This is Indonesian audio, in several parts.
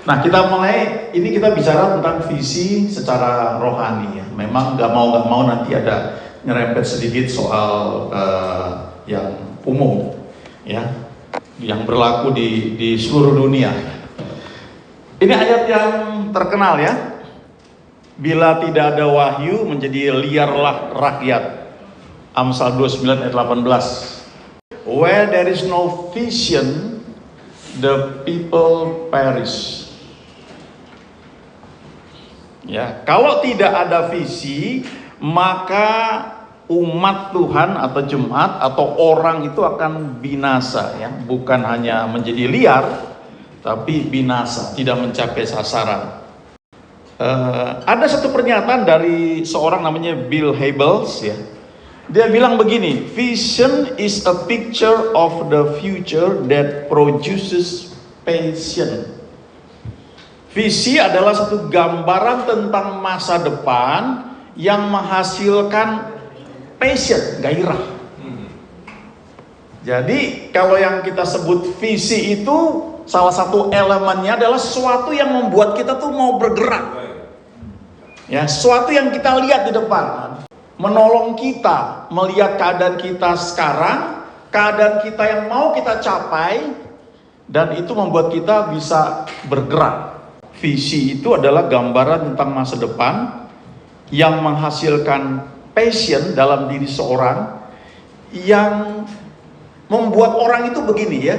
Nah, kita bicara tentang visi secara rohani ya. Memang nggak mau nanti ada nyerempet sedikit soal yang umum ya, yang berlaku di seluruh dunia. Ini ayat yang terkenal ya. Bila tidak ada wahyu, menjadi liarlah rakyat. Amsal 29 ayat 18. Where there is no vision, the people perish. Ya, kalau tidak ada visi, maka umat Tuhan atau jemaat atau orang itu akan binasa ya, bukan hanya menjadi liar, tapi binasa, tidak mencapai sasaran. Ada satu pernyataan dari seorang namanya Bill Hybels ya. Dia bilang begini, vision is a picture of the future that produces passion. Visi adalah satu gambaran tentang masa depan yang menghasilkan passion, gairah. Jadi kalau yang kita sebut visi itu salah satu elemennya adalah sesuatu yang membuat kita tuh mau bergerak. Ya, sesuatu yang kita lihat di depan, menolong kita melihat keadaan kita sekarang, keadaan kita yang mau kita capai, dan itu membuat kita bisa bergerak. Visi itu adalah gambaran tentang masa depan yang menghasilkan passion dalam diri seorang, yang membuat orang itu begini ya,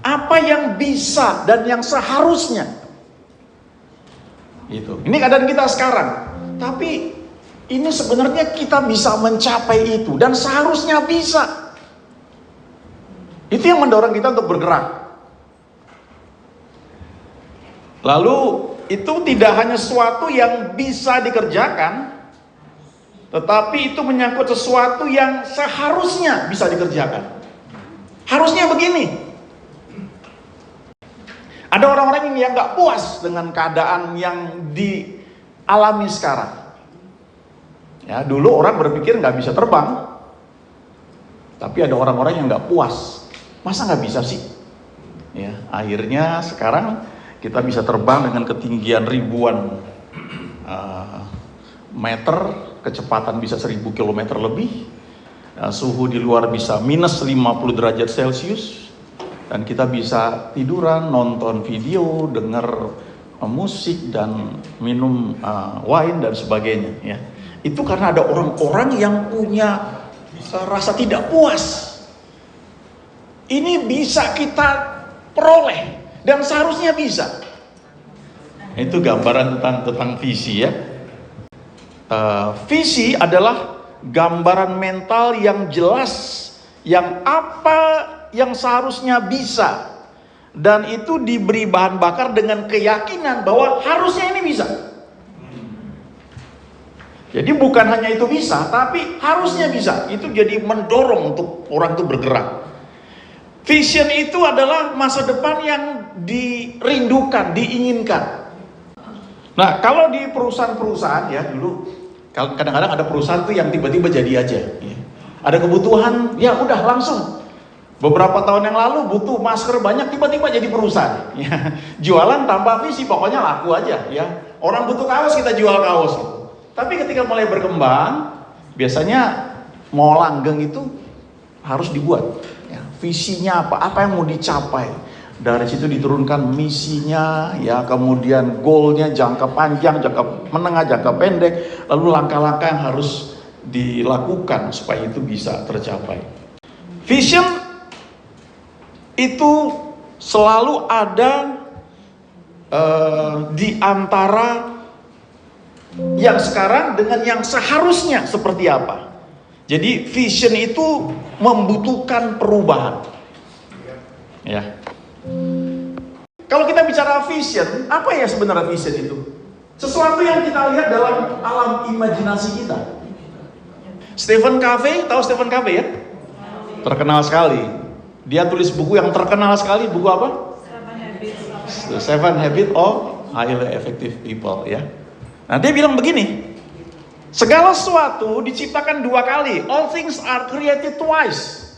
apa yang bisa dan yang seharusnya. Itu. Ini keadaan kita sekarang. Tapi ini sebenarnya kita bisa mencapai itu dan seharusnya bisa. Itu yang mendorong kita untuk bergerak. Lalu itu tidak hanya sesuatu yang bisa dikerjakan, tetapi itu menyangkut sesuatu yang seharusnya bisa dikerjakan. Harusnya begini. Ada orang-orang yang gak puas dengan keadaan yang dialami sekarang. Ya, dulu orang berpikir gak bisa terbang, tapi ada orang-orang yang gak puas. Masa gak bisa sih? Ya, akhirnya sekarang kita bisa terbang dengan ketinggian ribuan meter, kecepatan bisa 1000 km lebih, suhu di luar bisa minus 50 derajat Celcius, dan kita bisa tiduran, nonton video, dengar musik, dan minum wine dan sebagainya. Ya. Itu karena ada orang-orang yang punya rasa tidak puas. Ini bisa kita peroleh dan seharusnya bisa. Itu gambaran tentang visi ya. Visi adalah gambaran mental yang jelas, yang apa yang seharusnya bisa, dan itu diberi bahan bakar dengan keyakinan bahwa harusnya ini bisa. Jadi bukan hanya itu bisa, tapi harusnya bisa. Itu jadi mendorong untuk orang itu bergerak. Vision itu adalah masa depan yang dirindukan, diinginkan. Nah, kalau di perusahaan-perusahaan ya dulu, kadang-kadang ada perusahaan tuh yang tiba-tiba jadi aja. Ya. Ada kebutuhan, ya udah langsung. Beberapa tahun yang lalu butuh masker banyak, tiba-tiba jadi perusahaan. Ya. Jualan tanpa visi, pokoknya laku aja. Ya. Orang butuh kaos, kita jual kaos. Tapi ketika mulai berkembang, biasanya mau langgeng itu harus dibuat. Ya. Visinya apa yang mau dicapai. Dari situ diturunkan misinya, ya, kemudian goalnya, jangka panjang, jangka menengah, jangka pendek, lalu langkah-langkah yang harus dilakukan supaya itu bisa tercapai. Vision itu selalu ada di antara yang sekarang dengan yang seharusnya seperti apa. Jadi vision itu membutuhkan perubahan. Ya. Kalau kita bicara vision, apa ya sebenarnya vision itu? Sesuatu yang kita lihat dalam alam imajinasi kita. Stephen Covey, tahu Stephen Covey ya? Terkenal sekali. Dia tulis buku yang terkenal sekali, buku apa? Seven Habits of Highly Effective People ya. Nah, dia bilang begini, segala sesuatu diciptakan 2 kali. All things are created twice.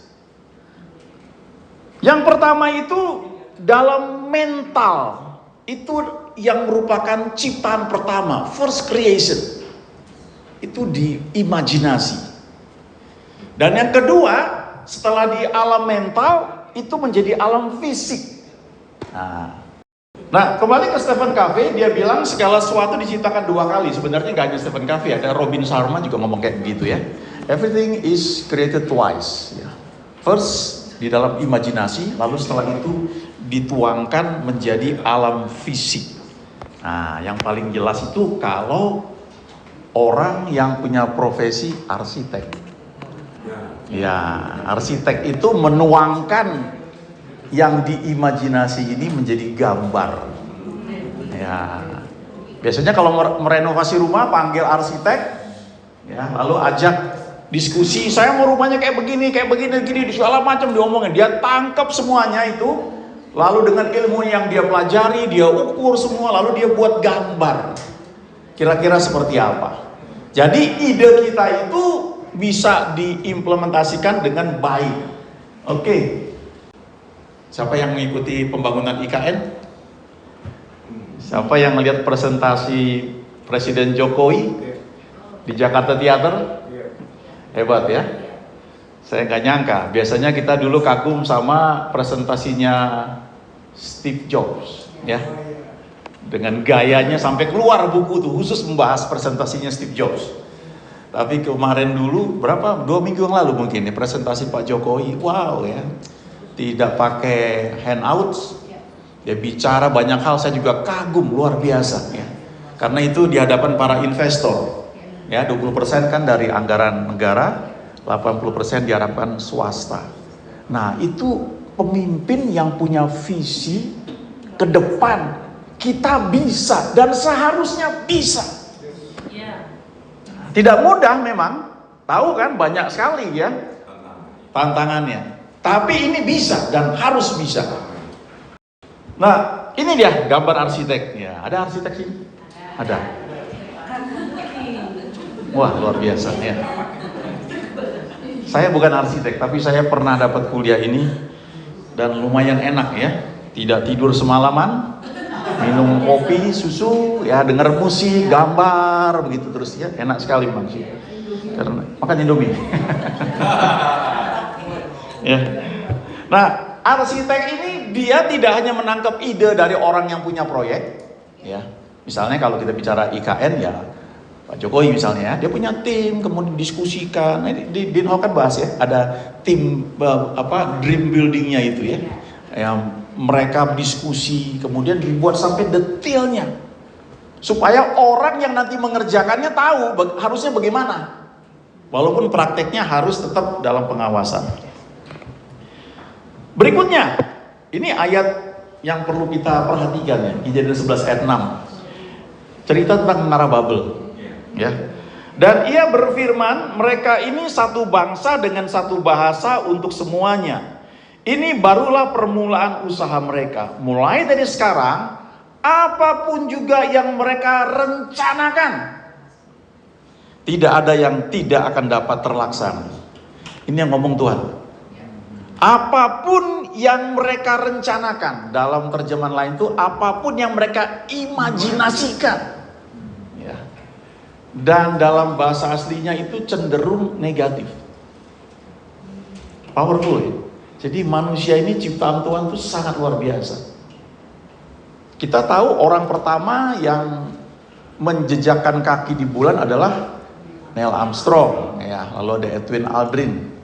Yang pertama itu dalam mental itu yang merupakan ciptaan pertama, first creation. Itu di imajinasi. Dan yang kedua, setelah di alam mental, itu menjadi alam fisik. Nah, kembali ke Stephen Covey, dia bilang segala sesuatu diciptakan dua kali. Sebenarnya nggak hanya Stephen Covey, ada Robin Sharma juga ngomong kayak begitu ya. Everything is created twice. First di dalam imajinasi, lalu setelah itu dituangkan menjadi alam fisik. Nah, yang paling jelas itu kalau orang yang punya profesi arsitek. Ya, arsitek itu menuangkan yang diimajinasi ini menjadi gambar. Ya, biasanya kalau merenovasi rumah panggil arsitek, ya, lalu ajak diskusi. Saya mau rumahnya kayak begini, gini, segala macam diomongin. Dia tangkap semuanya itu, lalu dengan ilmu yang dia pelajari, dia ukur semua, lalu dia buat gambar. Kira-kira seperti apa? Jadi ide kita itu bisa diimplementasikan dengan baik. Oke. Siapa yang mengikuti pembangunan IKN? Siapa yang melihat presentasi Presiden Jokowi di Jakarta Theater? Hebat ya. Saya nggak nyangka. Biasanya kita dulu kagum sama presentasinya Steve Jobs, ya. Dengan gayanya sampai keluar buku tuh khusus membahas presentasinya Steve Jobs. Tapi kemarin dulu, 2 minggu yang lalu mungkin nih, presentasi Pak Jokowi, wow ya. Tidak pakai handouts, dia bicara banyak hal, saya juga kagum, luar biasa ya. Karena itu di hadapan para investor, ya 20% kan dari anggaran negara, 80% diharapkan swasta. Nah itu pemimpin yang punya visi ke depan, kita bisa dan seharusnya bisa. Tidak mudah memang, tahu kan banyak sekali ya tantangannya. Tapi ini bisa dan harus bisa. Nah, ini dia gambar arsitek. Ya, ada arsitek sini? Ada. Wah, luar biasa ya. Saya bukan arsitek, tapi saya pernah dapat kuliah ini dan lumayan enak ya. Tidak tidur semalaman, minum kopi, susu, ya dengar musik, gambar begitu terus ya. Enak sekali maksudnya. Karena makan Indomie. Ya. Nah, arsitek ini dia tidak hanya menangkap ide dari orang yang punya proyek, ya. Misalnya kalau kita bicara IKN ya, Pak Jokowi misalnya, dia punya tim, kemudian diskusikan. Nah, di Dinho kan bahas ya, ada tim dream buildingnya itu ya, yang mereka diskusi, kemudian dibuat sampai detailnya, supaya orang yang nanti mengerjakannya tahu harusnya bagaimana, walaupun prakteknya harus tetap dalam pengawasan. Berikutnya, ini ayat yang perlu kita perhatikan ya, Kejadian 11 ayat 6. Cerita tentang menara Babel. Ya. Dan ia berfirman, mereka ini satu bangsa dengan satu bahasa untuk semuanya. Ini barulah permulaan usaha mereka. Mulai dari sekarang, apapun juga yang mereka rencanakan, tidak ada yang tidak akan dapat terlaksana. Ini yang ngomong Tuhan. Apapun yang mereka rencanakan, dalam terjemahan lain itu apapun yang mereka imajinasikan, ya. Dan dalam bahasa aslinya itu cenderung negatif, powerful ya. Jadi manusia ini ciptaan Tuhan itu sangat luar biasa. Kita tahu orang pertama yang menjejakkan kaki di bulan adalah Neil Armstrong, ya. Lalu ada Edwin Aldrin.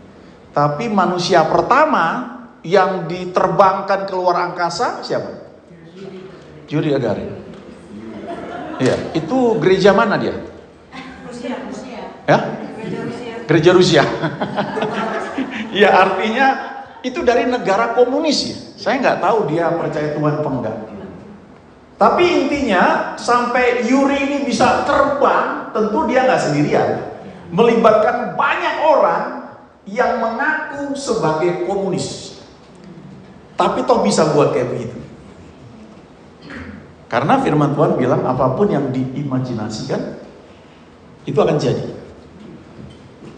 Tapi manusia pertama yang diterbangkan keluar angkasa siapa? Yuri Gagarin. Iya, itu gereja mana dia? Rusia. Ya? Gereja Rusia. Ya artinya itu dari negara komunis ya. Saya nggak tahu dia percaya Tuhan apa enggak. Tapi intinya sampai Yuri ini bisa terbang, tentu dia nggak sendirian. Melibatkan banyak orang yang mengaku sebagai komunis, tapi toh bisa buat kayak begitu. Karena firman Tuhan bilang apapun yang diimajinasikan itu akan jadi.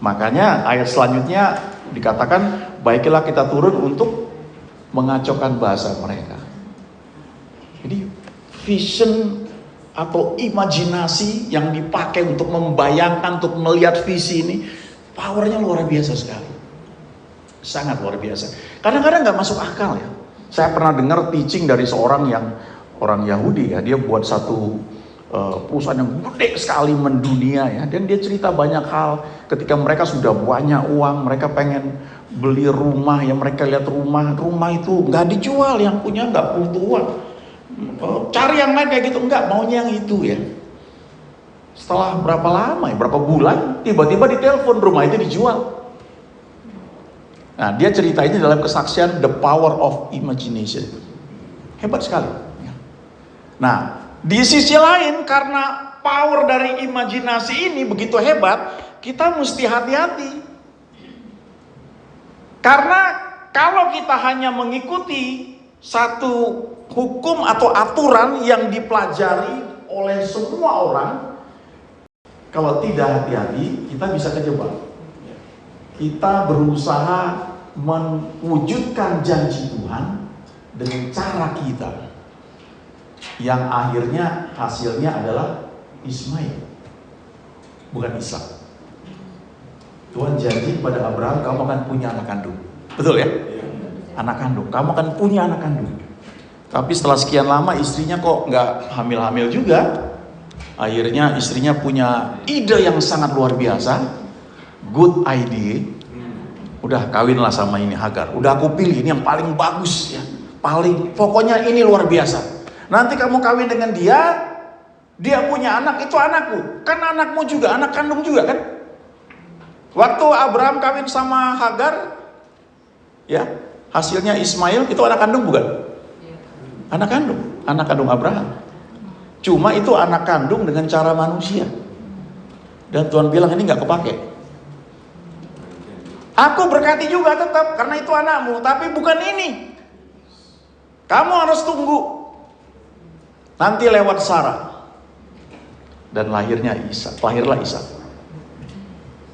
Makanya ayat selanjutnya dikatakan, baiklah kita turun untuk mengacaukan bahasa mereka. Jadi vision atau imajinasi yang dipakai untuk membayangkan, untuk melihat visi ini, powernya luar biasa sekali. Sangat luar biasa. Kadang-kadang nggak masuk akal ya. Saya pernah dengar teaching dari seorang yang orang Yahudi ya, dia buat satu perusahaan yang gede sekali mendunia ya, dan dia cerita banyak hal. Ketika mereka sudah banyak uang, mereka pengen beli rumah ya, mereka lihat rumah itu nggak dijual, yang punya nggak butuh uang, cari yang lain kayak gitu, nggak, maunya yang itu ya. Setelah berapa lama ya, berapa bulan, tiba-tiba ditelepon rumah itu dijual. Nah, dia cerita ini dalam kesaksian The Power of Imagination. Hebat sekali. Nah, di sisi lain karena power dari imajinasi ini begitu hebat, kita mesti hati-hati. Karena kalau kita hanya mengikuti satu hukum atau aturan yang dipelajari oleh semua orang, kalau tidak hati-hati, kita bisa kejebak. Kita berusaha mewujudkan janji Tuhan dengan cara kita, yang akhirnya hasilnya adalah Ismail, bukan Ishak. Tuhan janji kepada Abraham, kamu akan punya anak kandung. Betul ya? Anak kandung, kamu akan punya anak kandung. Tapi setelah sekian lama istrinya kok nggak hamil-hamil juga. Akhirnya istrinya punya ide yang sangat luar biasa, good idea. Udah kawinlah sama ini Hagar. Udah aku pilih ini yang paling bagus ya, pokoknya ini luar biasa. Nanti kamu kawin dengan dia punya anak, itu anakku, kan anakmu juga, anak kandung juga kan. Waktu Abraham kawin sama Hagar, ya hasilnya Ismail, itu anak kandung bukan? Anak kandung Abraham. Cuma itu anak kandung dengan cara manusia. Dan Tuhan bilang ini nggak kepake. Aku berkati juga tetap karena itu anakmu, tapi bukan ini. Kamu harus tunggu. Nanti lewat Sarah. Dan lahirlah Ishak.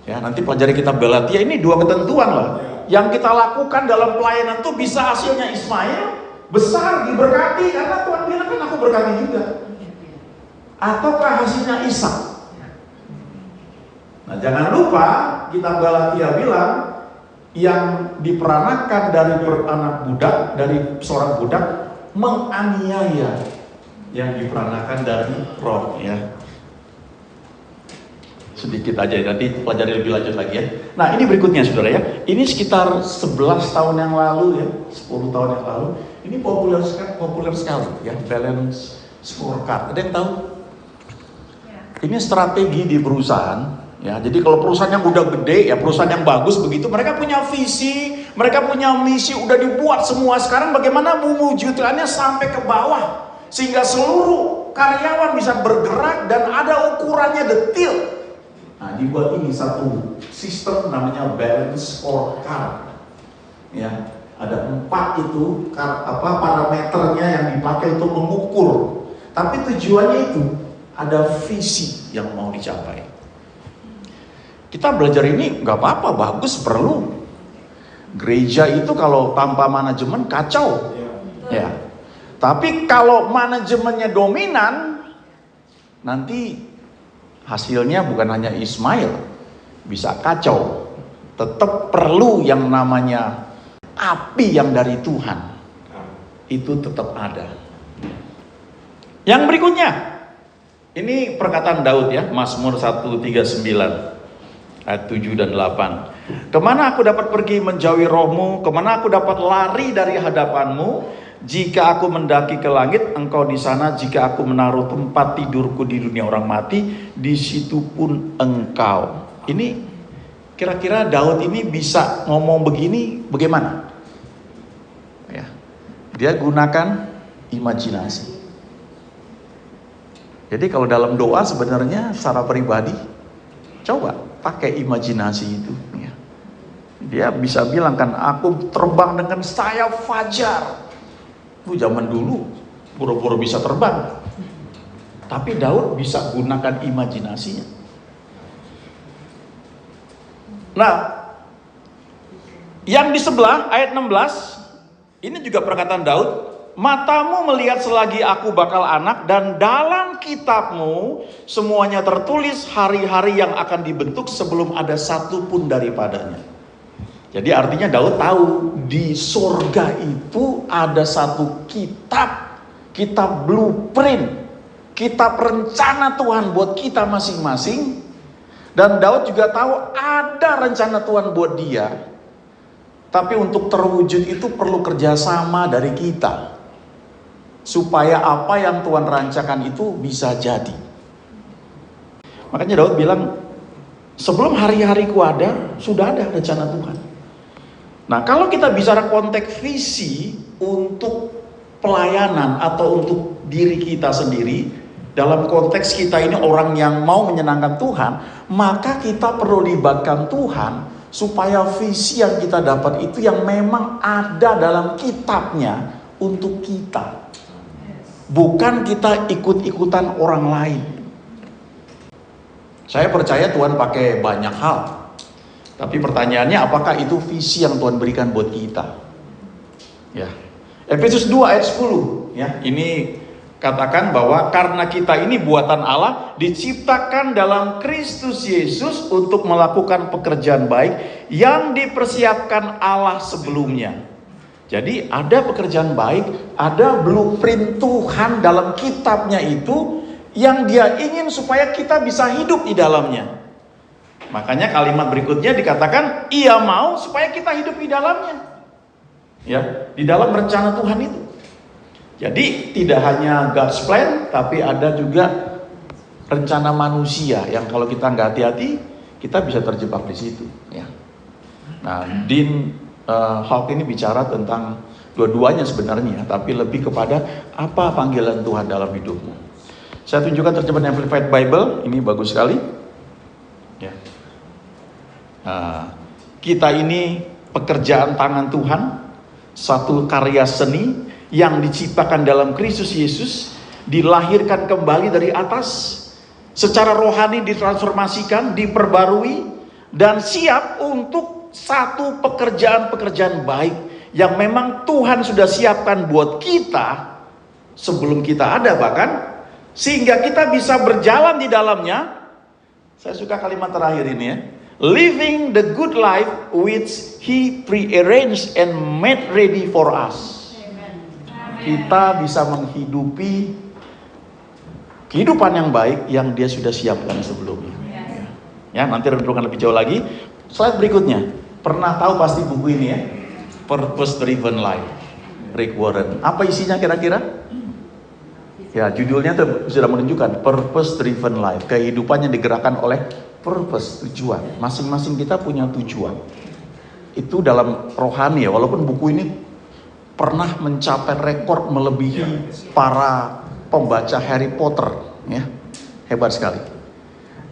Ya, nanti pelajari kitab Galatia, ini dua ketentuan lah. Yang kita lakukan dalam pelayanan tuh bisa hasilnya Ismail besar, diberkati karena Tuhan bilang kan aku berkati juga. Ataukah hasilnya Ishak. Nah, jangan lupa kitab Galatia bilang yang diperanakan dari seorang budak menganiaya yang diperanakan dari roh ya. Sedikit aja nanti pelajari lebih lanjut lagi ya. Nah, ini berikutnya saudara ya. Ini sekitar 11 tahun yang lalu ya, 10 tahun yang lalu. Ini populer sekali ya, balance scorecard. Ada yang tahu? Ini strategi di perusahaan. Ya, jadi kalau perusahaan yang udah gede, ya perusahaan yang bagus begitu, mereka punya visi, mereka punya misi, udah dibuat semua. Sekarang bagaimana mewujudkannya sampai ke bawah, sehingga seluruh karyawan bisa bergerak dan ada ukurannya detail. Nah, dibuat ini satu sistem namanya balance scorecard. Ya, ada 4 itu parameternya yang dipakai untuk mengukur. Tapi tujuannya itu ada visi yang mau dicapai. Kita belajar ini nggak apa-apa, bagus, perlu. Gereja itu kalau tanpa manajemen kacau, ya. Tapi kalau manajemennya dominan, nanti hasilnya bukan hanya Ismail, bisa kacau. Tetap perlu yang namanya api yang dari Tuhan, itu tetap ada. Yang berikutnya, ini perkataan Daud ya, Mazmur 139. Ayat 7 dan 8. Kemana aku dapat pergi menjauhi rohmu? Kemana aku dapat lari dari hadapanmu? Jika aku mendaki ke langit, engkau di sana. Jika aku menaruh tempat tidurku di dunia orang mati, di situ pun engkau. Ini kira-kira Daud ini bisa ngomong begini bagaimana? Ya, dia gunakan imajinasi. Jadi kalau dalam doa sebenarnya secara pribadi, coba pakai imajinasi itu ya. Dia bisa bilang kan, aku terbang dengan sayap fajar. Zaman dulu pura-pura bisa terbang. Tapi Daud bisa gunakan imajinasinya. Nah, yang di sebelah ayat 16, ini juga perkataan Daud. matamu melihat selagi aku bakal anak, dan dalam kitabmu semuanya tertulis hari-hari yang akan dibentuk sebelum ada satu pun daripadanya. Jadi artinya Daud tahu di surga itu ada satu kitab blueprint, kitab rencana Tuhan buat kita masing-masing. Dan Daud juga tahu ada rencana Tuhan buat dia. Tapi untuk terwujud itu perlu kerjasama dari kita. Supaya apa yang Tuhan rancangkan itu bisa jadi. Makanya Daud bilang, sebelum hari-hariku ada, sudah ada rencana Tuhan. Nah, kalau kita bicara konteks visi untuk pelayanan atau untuk diri kita sendiri, dalam konteks kita ini orang yang mau menyenangkan Tuhan, maka kita perlu libatkan Tuhan supaya visi yang kita dapat itu yang memang ada dalam kitabnya untuk kita. Bukan kita ikut-ikutan orang lain. Saya percaya Tuhan pakai banyak hal. Tapi pertanyaannya, apakah itu visi yang Tuhan berikan buat kita? Ya. Efesus 2 ayat 10, ya. Ini katakan bahwa karena kita ini buatan Allah, diciptakan dalam Kristus Yesus untuk melakukan pekerjaan baik yang dipersiapkan Allah sebelumnya. Jadi ada pekerjaan baik, ada blueprint Tuhan dalam kitabnya itu yang dia ingin supaya kita bisa hidup di dalamnya. Makanya kalimat berikutnya dikatakan, ia mau supaya kita hidup di dalamnya. Ya, di dalam rencana Tuhan itu. Jadi tidak hanya God's plan, tapi ada juga rencana manusia yang kalau kita nggak hati-hati, kita bisa terjebak di situ. Ya. Nah, Dean Hawk ini bicara tentang dua-duanya sebenarnya, tapi lebih kepada apa panggilan Tuhan dalam hidupmu. Saya tunjukkan terjemahan Amplified Bible, ini bagus sekali. Ya. Kita ini pekerjaan tangan Tuhan, satu karya seni yang diciptakan dalam Kristus Yesus, dilahirkan kembali dari atas, secara rohani ditransformasikan, diperbarui, dan siap untuk satu pekerjaan-pekerjaan baik yang memang Tuhan sudah siapkan buat kita sebelum kita ada bahkan, sehingga kita bisa berjalan di dalamnya. Saya suka kalimat terakhir ini ya. Living the good life which He prearranged and made ready for us. Kita bisa menghidupi kehidupan yang baik yang Dia sudah siapkan sebelumnya. Ya, nanti renungkan lebih jauh lagi. Slide berikutnya. Pernah tahu pasti buku ini ya, Purpose Driven Life, Rick Warren. Apa isinya kira-kira? Ya, judulnya tuh sudah menunjukkan Purpose Driven Life, kehidupan yang digerakkan oleh purpose, tujuan. Masing-masing kita punya tujuan. Itu dalam rohani ya, walaupun buku ini pernah mencapai rekor melebihi para pembaca Harry Potter, ya, hebat sekali.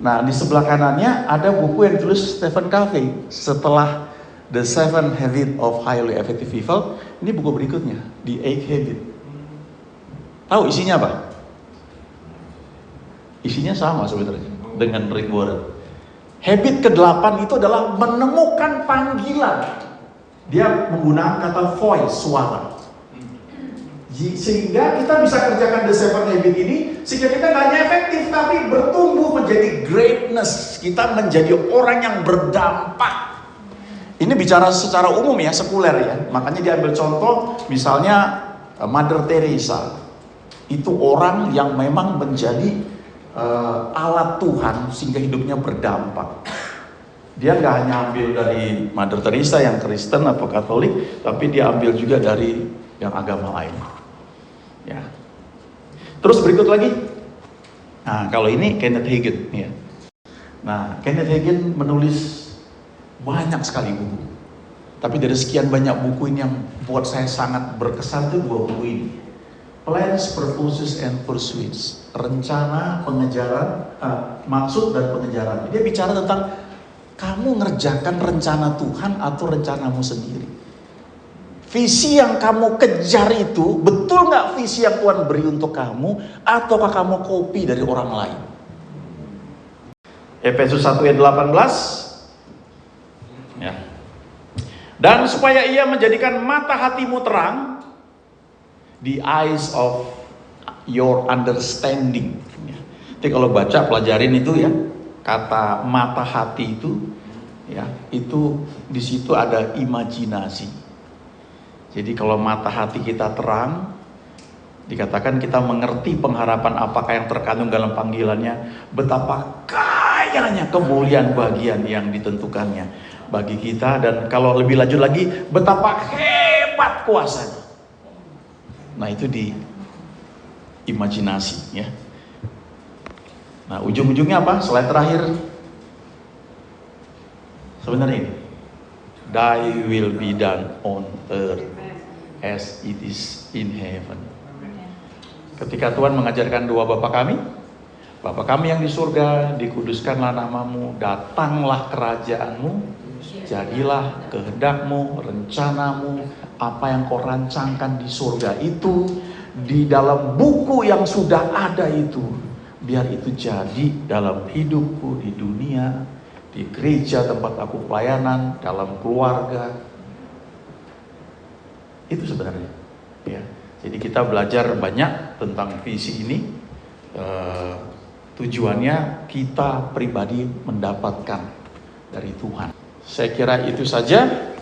Nah, di sebelah kanannya ada buku yang ditulis Stephen Covey setelah The 7 Habits of Highly Effective People. Ini buku berikutnya, The 8 Habits. Tahu isinya apa? Isinya sama sebenarnya dengan Rick Warren. Habit ke-8 itu adalah menemukan panggilan. Dia menggunakan kata voice, suara. Sehingga kita bisa kerjakan The 7 Habits ini, sehingga kita gak hanya efektif, tapi bertumbuh menjadi greatness. Kita menjadi orang yang berdampak. Ini bicara secara umum ya, sekuler ya. Makanya diambil contoh, misalnya Mother Teresa. Itu orang yang memang menjadi alat Tuhan, sehingga hidupnya berdampak. Dia gak hanya ambil dari Mother Teresa yang Kristen atau Katolik, tapi dia ambil juga dari yang agama lain. Ya. Terus berikut lagi. Nah, kalau ini Kenneth Hagin ya. Nah, Kenneth Hagin menulis banyak sekali buku. Tapi dari sekian banyak buku ini yang buat saya sangat berkesan itu 2 buku ini. Plans, Purposes, and Pursuits. Rencana, pengejaran, maksud dan pengejaran. Dia bicara tentang kamu ngerjakan rencana Tuhan atau rencanamu sendiri. Visi yang kamu kejar itu, betul gak visi yang Tuhan beri untuk kamu, ataukah kamu copy dari orang lain? Efesus 1 ayat 18. Ya. Dan supaya ia menjadikan mata hatimu terang, the eyes of your understanding. Jadi kalau baca pelajarin itu ya, kata mata hati itu ya, itu di situ ada imajinasi. Jadi kalau mata hati kita terang, dikatakan kita mengerti pengharapan apakah yang terkandung dalam panggilannya, betapa kayanya kemuliaan bagian yang ditentukannya bagi kita, dan kalau lebih lanjut lagi, betapa hebat kuasanya. Nah itu di imajinasi ya. Nah ujung-ujungnya apa? Slide terakhir. Sebenarnya ini, thy will be done on earth as it is in heaven. Ketika Tuhan mengajarkan doa Bapa kami yang di surga, dikuduskanlah namamu, datanglah kerajaanmu, jadilah kehendakmu, rencanamu, apa yang kau rancangkan di surga itu, di dalam buku yang sudah ada itu, biar itu jadi dalam hidupku di dunia, di gereja tempat aku pelayanan, dalam keluarga. Itu sebenarnya ya. Jadi kita belajar banyak tentang visi ini. Tujuannya kita pribadi mendapatkan dari Tuhan. Saya kira itu saja.